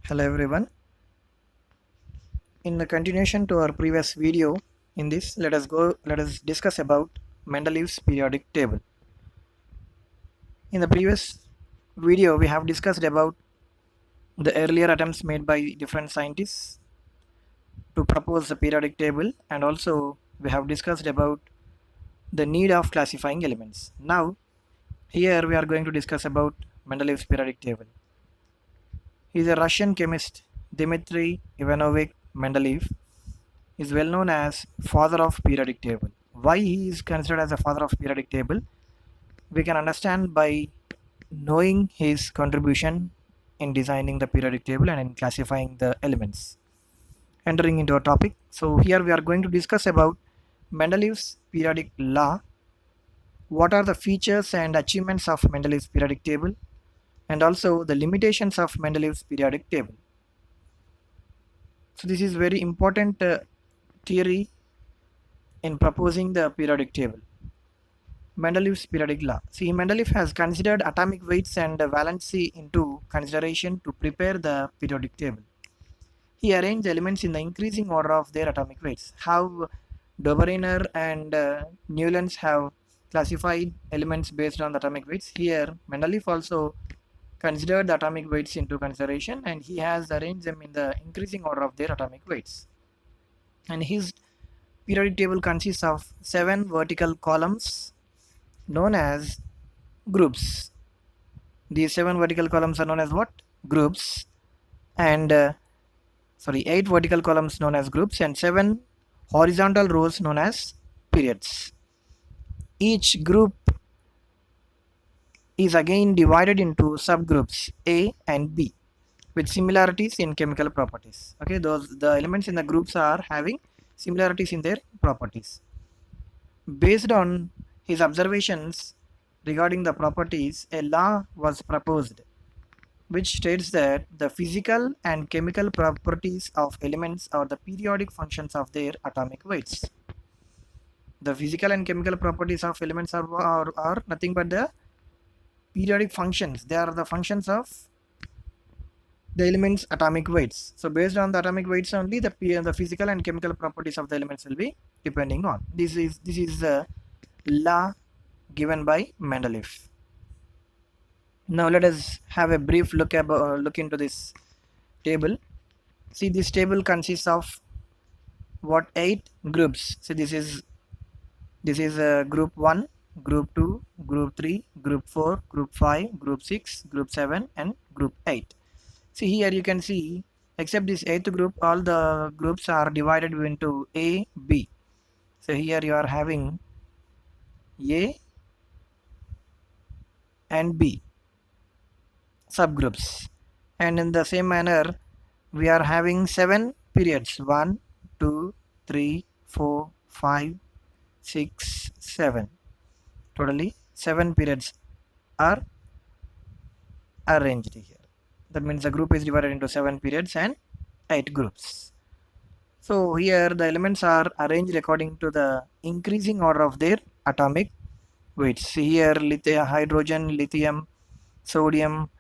Hello everyone. In the continuation to our previous video, in this let us discuss about Mendeleeff's periodic table. In the previous video we have discussed about the earlier attempts made by different scientists to propose the periodic table, and also we have discussed about the need of classifying elements. Now here we are going to discuss about Mendeleeff's periodic table. He is a Russian chemist, Dmitry Ivanovich Mendeleeff is well known as father of periodic table. Why he is considered as a father of periodic table? We can understand by knowing his contribution in designing the periodic table and in classifying the elements. Entering into a topic, so here we are going to discuss about Mendeleeff's periodic law. What are the features and achievements of Mendeleeff's periodic table, and also the limitations of Mendeleeff's periodic table. So this is very important theory in proposing the periodic table. Mendeleeff's periodic law. See, Mendeleeff has considered atomic weights and valency into consideration to prepare the periodic table. He arranged elements in the increasing order of their atomic weights. How Dobereiner and Newlands have classified elements based on the atomic weights. Here, Mendeleeff also considered the atomic weights into consideration, and he has arranged them in the increasing order of their atomic weights. And his periodic table consists of 7 vertical columns known as groups. These 7 vertical columns are known as what? Groups. And 8 vertical columns known as groups, and 7 horizontal rows known as periods. Each group is again divided into subgroups A and B with similarities in chemical properties. Okay, the elements in the groups are having similarities in their properties. Based on his observations regarding the properties, a law was proposed which states that the physical and chemical properties of elements are the periodic functions of their atomic weights. The physical and chemical properties of elements are nothing but the periodic functions. They are the functions of the elements' atomic weights. So based on the atomic weights only, the physical and chemical properties of the elements will be depending on. This is the law given by Mendeleeff. Now let us have a brief look into this table. See, this table consists of what? 8 groups. So this is group 1, group 2, group 3, group 4, group 5, group 6, group 7, and group 8. See, here you can see, except this 8th group, all the groups are divided into A, B. So here you are having A and B subgroups, and in the same manner we are having 7 periods: 1, 2, 3, 4, 5, 6, 7. Totally 7 periods are arranged here. That means the group is divided into 7 periods and 8 groups. So here the elements are arranged according to the increasing order of their atomic weights. See here, hydrogen, lithium, sodium,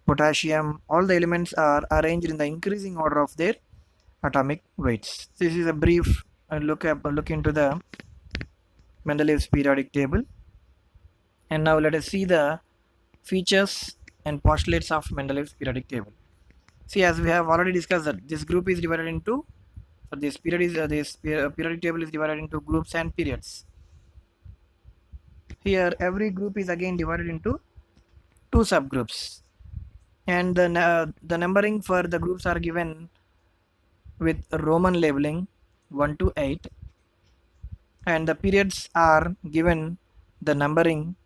potassium, all the elements are arranged in the increasing order of their atomic weights. This is a brief look into the Mendeleeff's periodic table. And now let us see the features and postulates of Mendeleeff's periodic table. See, as we have already discussed, that this group is divided into, so this periodic table is divided into groups and periods. Here every group is again divided into 2 subgroups, and the numbering for the groups are given with Roman labeling 1 to 8, and the periods are given the numbering,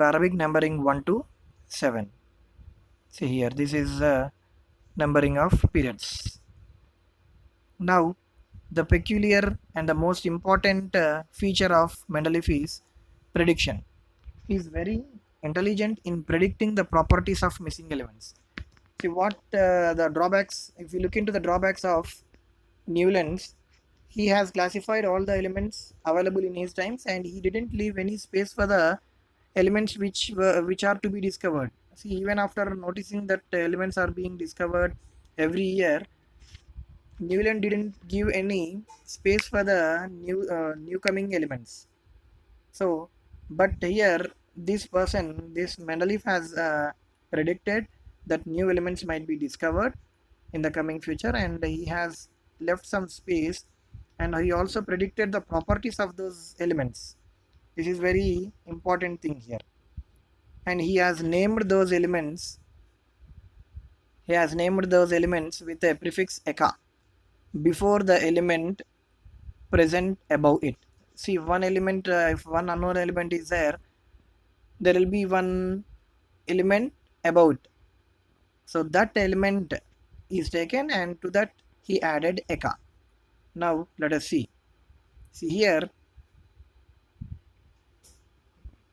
Arabic numbering 1 to 7. See here, this is the numbering of periods. Now the peculiar and the most important feature of Mendeleeff is prediction. He is very intelligent in predicting the properties of missing elements. See what the drawbacks, if you look into the drawbacks of Newlands, he has classified all the elements available in his times, and he didn't leave any space for the elements which are to be discovered. See, even after noticing that elements are being discovered every year, Newland didn't give any space for the new coming elements. So, but here this person, this Mendeleeff has predicted that new elements might be discovered in the coming future, and he has left some space, and he also predicted the properties of those elements. This is very important thing here, and he has named those elements. He has named those elements with a prefix eka before the element present above it. See, one element, if one unknown element is there, there will be one element above it. So that element is taken, and to that he added eka. Now let us see. See here,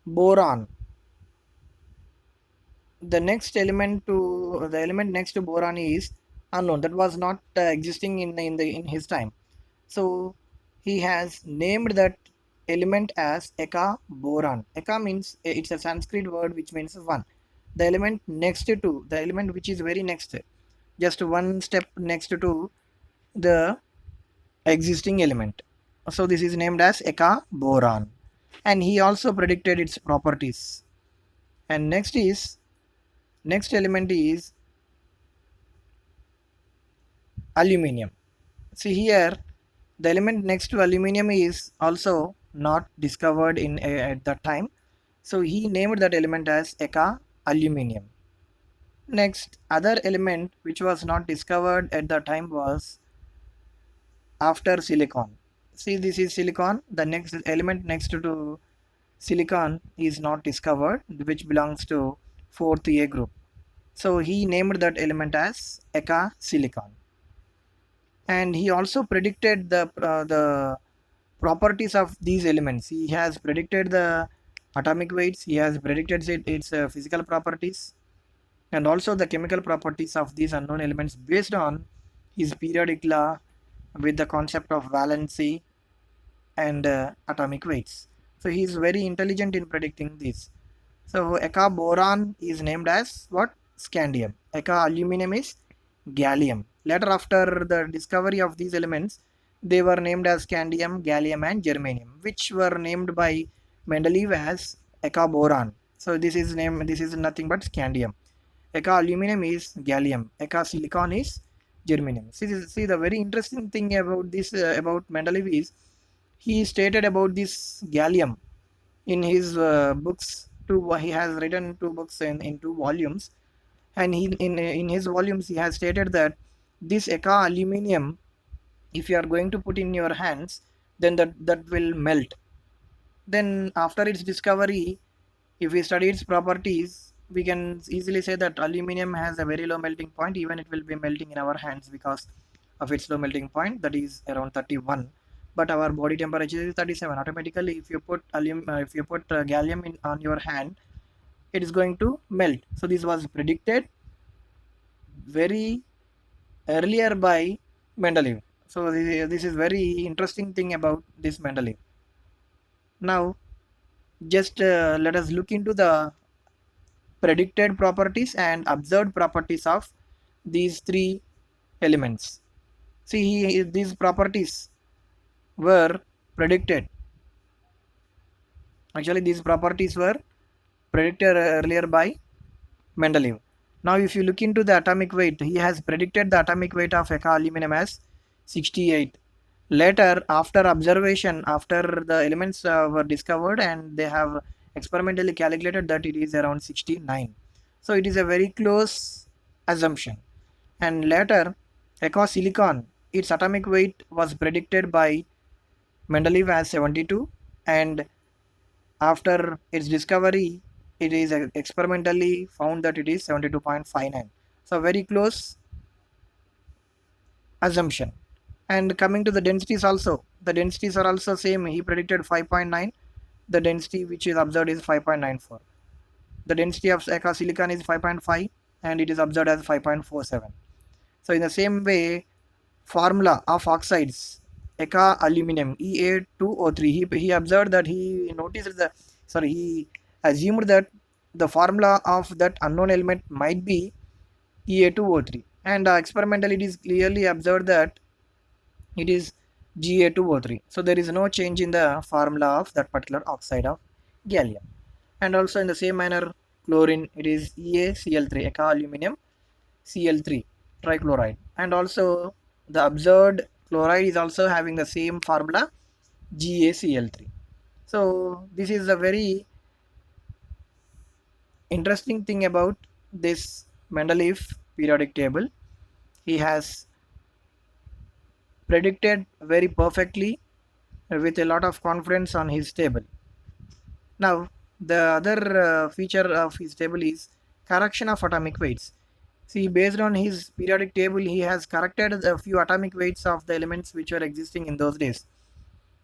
boron. The element next to boron is unknown. That was not existing in his time. So he has named that element as eka boron. Eka means it's a Sanskrit word which means one. The element next to, the element which is very next, just one step next to the existing element. So this is named as eka boron, and he also predicted its properties. And next element is aluminium. See here, the element next to aluminium is also not discovered at that time. So he named that element as eka aluminium. Next, other element which was not discovered at the time was after silicon. See, this is silicon. The next element next to silicon is not discovered, which belongs to fourth A group. So he named that element as eka silicon. And he also predicted the properties of these elements. He has predicted the atomic weights. He has predicted its physical properties, and also the chemical properties of these unknown elements based on his periodic law with the concept of valency and atomic weights. So he is very intelligent in predicting this. So eka boron is named as what? Scandium. Eka aluminum is gallium. Later, after the discovery of these elements, they were named as scandium, gallium, and germanium, which were named by Mendeleeff as eka boron. So this is name. This is nothing but scandium. Eka aluminum is gallium. Eka silicon is germanium. See the very interesting thing about this about Mendeleeff is he stated about this gallium in his books. He has written two books in two volumes, and in his volumes he has stated that this eka aluminium, if you are going to put in your hands, then that will melt. Then after its discovery, if we study its properties, we can easily say that aluminum has a very low melting point. Even it will be melting in our hands because of its low melting point, that is around 31, but our body temperature is 37. Automatically, if you put gallium on your hand, it is going to melt. So this was predicted very earlier by Mendeleeff. So this is very interesting thing about this Mendeleeff. Now just let us look into the predicted properties and observed properties of these three elements. See, these properties were predicted. Actually, these properties were predicted earlier by Mendeleeff. Now, if you look into the atomic weight, he has predicted the atomic weight of eka aluminum as 68. Later, after observation, after the elements were discovered, and they have experimentally calculated that it is around 69. So it is a very close assumption. And later, eka silicon, its atomic weight was predicted by Mendeleeff as 72, and after its discovery, it is experimentally found that it is 72.59. So very close assumption. And coming to the densities also, the densities are also same. He predicted 5.9. The density which is observed is 5.94. The density of eka silicon is 5.5, and it is observed as 5.47. So in the same way, formula of oxides, eka aluminum Ea2O3, he observed that he assumed that the formula of that unknown element might be E2O3, and experimentally it is clearly observed that it is Ga2O3. So there is no change in the formula of that particular oxide of gallium. And also in the same manner, chlorine, it is EaCl3, eka aluminum Cl3 trichloride. And also the observed chloride is also having the same formula GaCl3. So this is a very interesting thing about this Mendeleeff periodic table. He has predicted very perfectly with a lot of confidence on his table. Now, the other feature of his table is correction of atomic weights. See, based on his periodic table, he has corrected a few atomic weights of the elements which were existing in those days.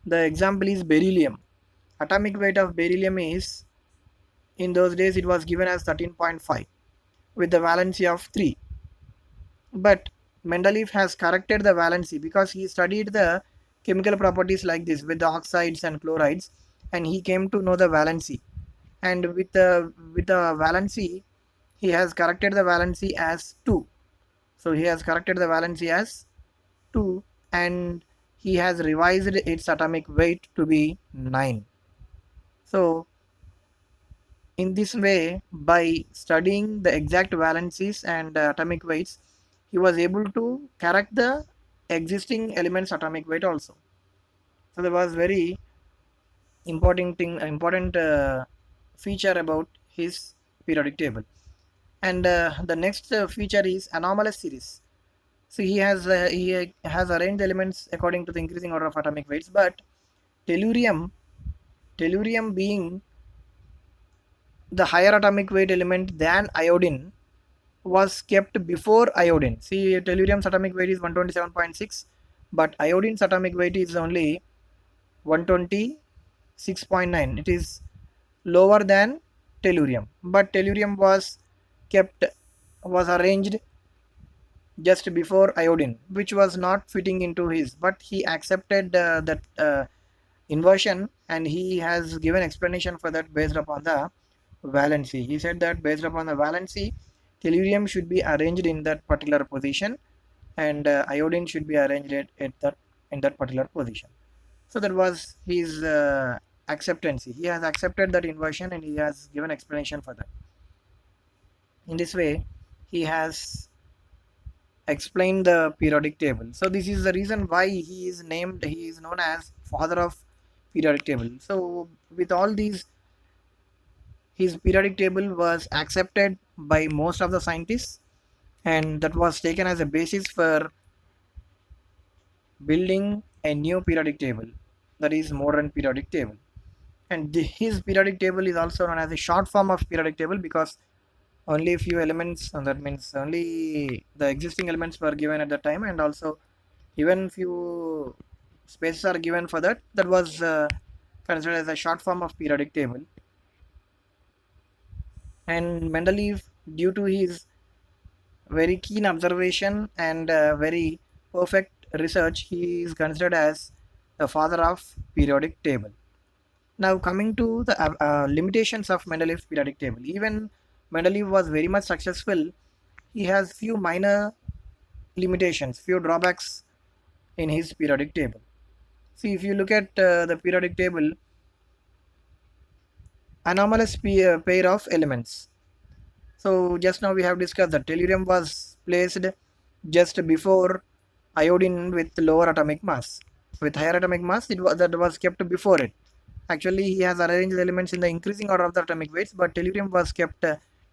The example is beryllium. Atomic weight of beryllium is, in those days, it was given as 13.5 with the valency of 3. But Mendeleeff has corrected the valency because he studied the chemical properties like this with the oxides and chlorides, and he came to know the valency. And with the valency, he has corrected the valency as 2. So he has corrected the valency as 2, and he has revised its atomic weight to be 9. So in this way, by studying the exact valencies and atomic weights, he was able to correct the existing elements atomic weight also. So there was very important feature about his periodic table. And the next feature is anomalous series. So he has arranged elements according to the increasing order of atomic weights, but tellurium being the higher atomic weight element than iodine was kept before iodine. See, tellurium's atomic weight is 127.6, but iodine's atomic weight is only 126.9. It is lower than tellurium, but tellurium was arranged just before iodine, which was not fitting into his, but he accepted that inversion, and he has given explanation for that based upon the valency. He said that based upon the valency, tellurium should be arranged in that particular position, and iodine should be arranged at that in that particular position. So that was his acceptance. He has accepted that inversion, and he has given explanation for that. In this way, he has explained the periodic table. So this is the reason why he is known as father of periodic table. So with all these, his periodic table was accepted by most of the scientists, and that was taken as a basis for building a new periodic table, that is modern periodic table. And his periodic table is also known as a short form of periodic table because only a few elements, and that means only the existing elements were given at the time, and also even few spaces are given for that. That was considered as a short form of periodic table. And Mendeleeff, due to his very keen observation and very perfect research, he is considered as the father of periodic table. Now coming to the limitations of Mendeleeff's periodic table. Even Mendeleeff was very much successful. He has few minor limitations, few drawbacks in his periodic table. See, if you look at the periodic table, anomalous pair of elements. So just now we have discussed that tellurium was placed just before iodine with lower atomic mass. With higher atomic mass, that was kept before it. Actually, he has arranged the elements in the increasing order of the atomic weights, but tellurium was kept.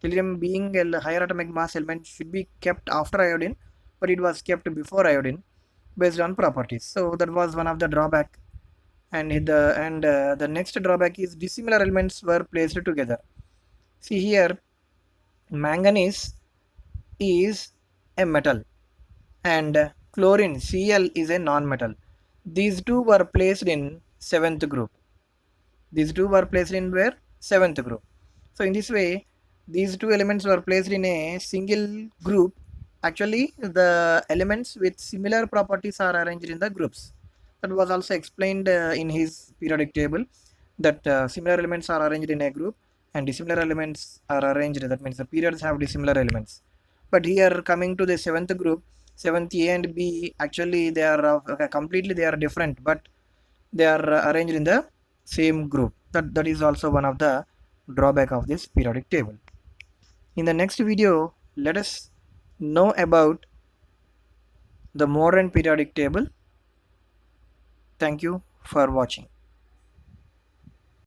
Tellurium being a higher atomic mass element should be kept after iodine, but it was kept before iodine based on properties. So that was one of the drawback. And the next drawback is dissimilar elements were placed together. See here, manganese is a metal, and chlorine Cl is a non-metal. These two were placed in seventh group. These two were placed in where? Seventh group. So in this way, these two elements were placed in a single group. Actually, the elements with similar properties are arranged in the groups. That was also explained in his periodic table, that similar elements are arranged in a group, and dissimilar elements are arranged. That means the periods have dissimilar elements. But here coming to the seventh group, seventh A and B, actually they are completely they are different, but they are arranged in the same group. That is also one of the drawback of this periodic table. In the next video, let us know about the modern periodic table. Thank you for watching.